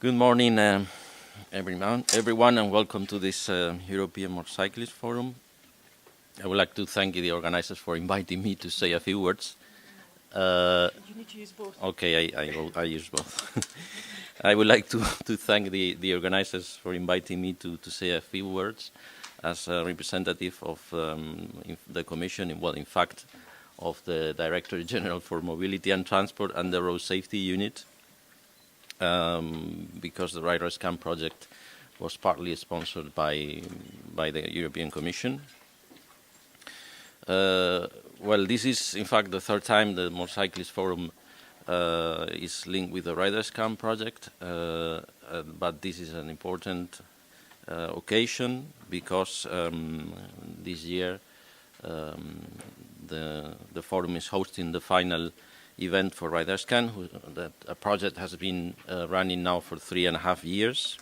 Good morning, everyone, and welcome to this European Motorcyclist Forum. I would like to thank the organizers for inviting me to say a few words. You need to use both. Okay, I use both. I would like to thank the organizers for inviting me to say a few words as a representative of the Commission, in fact, of the Director General for Mobility and Transport and the Road Safety Unit. Because the Riders Camp project was partly sponsored by the European Commission. Well, this is in fact the third time the Motorcyclist Forum is linked with the Riders Camp project, but this is an important occasion because this year the forum is hosting the final event for Riders Camp. That a project has been running now for 3.5 years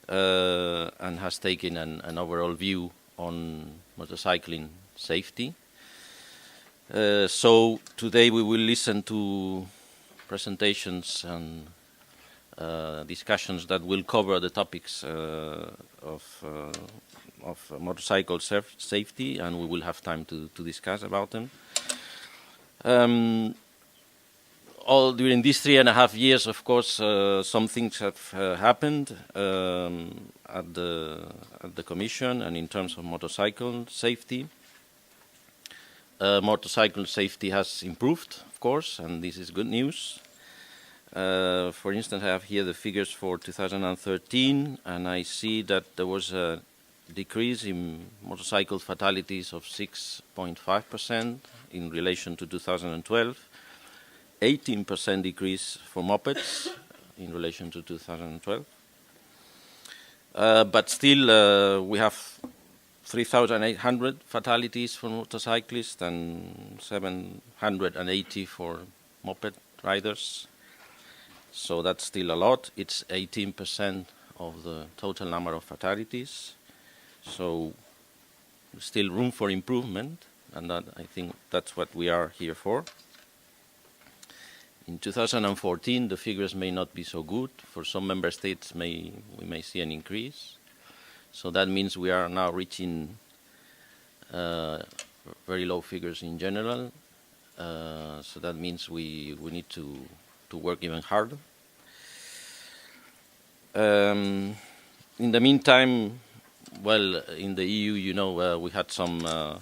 and has taken an overall view on motorcycling safety. So today we will listen to presentations and discussions that will cover the topics of motorcycle safety, and we will have time to discuss about them. All during these 3.5 years, of course, some things have happened at the Commission and in terms of motorcycle safety. Motorcycle safety has improved, of course, and this is good news. For instance, I have here the figures for 2013, and I see that there was a decrease in motorcycle fatalities of 6.5% in relation to 2012. 18% decrease for mopeds in relation to 2012. But still, we have 3,800 fatalities for motorcyclists and 780 for moped riders. So that's still a lot. It's 18% of the total number of fatalities. So still room for improvement, and that, I think that's what we are here for. In 2014, the figures may not be so good. For some member states, we may see an increase. So that means we are now reaching very low figures in general. So that means we need to work even harder. In the meantime, well, in the EU, you know, we had some.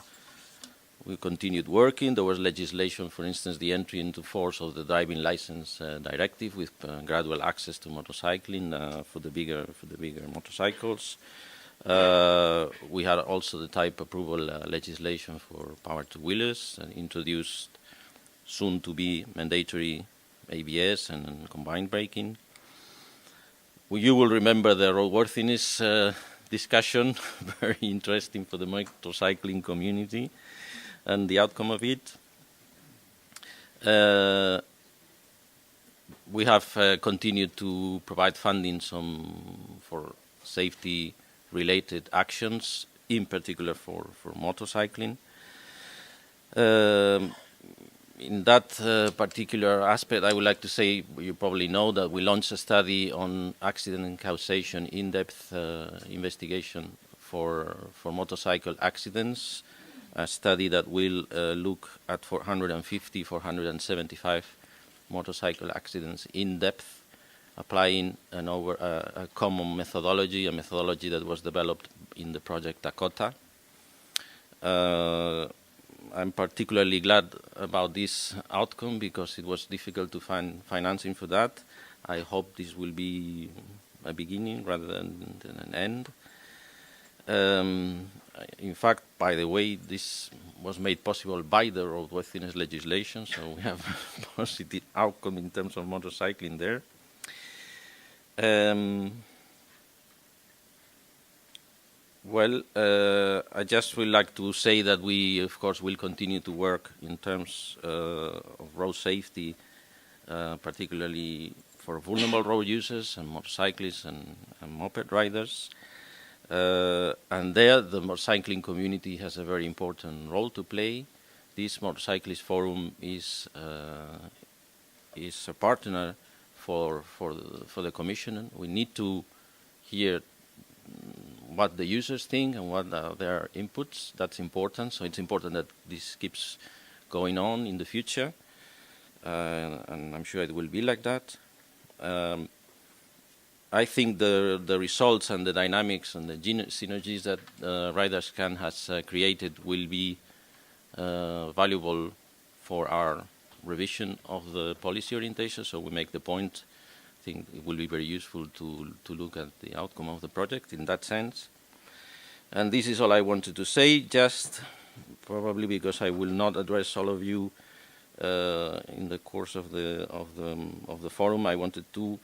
We continued working. There was legislation, for instance, the entry into force of the driving license directive with gradual access to motorcycling for the bigger motorcycles. We had also the type approval legislation for power two-wheelers and introduced soon to be mandatory ABS and combined braking. You will remember the roadworthiness discussion, very interesting for the motorcycling community, and the outcome of it. We have continued to provide funding for safety-related actions, in particular for motorcycling. In that particular aspect, I would like to say, you probably know that we launched a study on accident and causation in-depth investigation for motorcycle accidents, a study that will look at 475 motorcycle accidents in depth, applying a common methodology, a methodology that was developed in the project Dakota. I'm particularly glad about this outcome because it was difficult to find financing for that. I hope this will be a beginning rather than an end. In fact, by the way, this was made possible by the roadworthiness legislation, so we have a positive outcome in terms of motorcycling there. Well, I just would like to say that we, of course, will continue to work in terms of road safety, particularly for vulnerable road users and motorcyclists and moped riders. And there, the motorcycling community has a very important role to play. This Motorcyclist Forum is a partner for the Commission. We need to hear what the users think and what are their inputs. That's important. So it's important that this keeps going on in the future, and I'm sure it will be like that. I think the results and the dynamics and the synergies that RiderScan has created will be valuable for our revision of the policy orientation. So we make the point. I think it will be very useful to look at the outcome of the project in that sense. And this is all I wanted to say, just probably because I will not address all of you in the course of the forum. I wanted to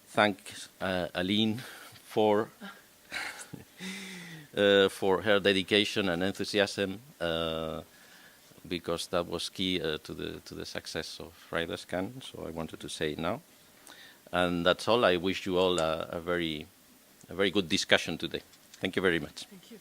thank Aline for for her dedication and enthusiasm, because that was key to the success of RiderScan. So I wanted to say it now. And that's all. I wish you all a very good discussion today. Thank you very much. Thank you.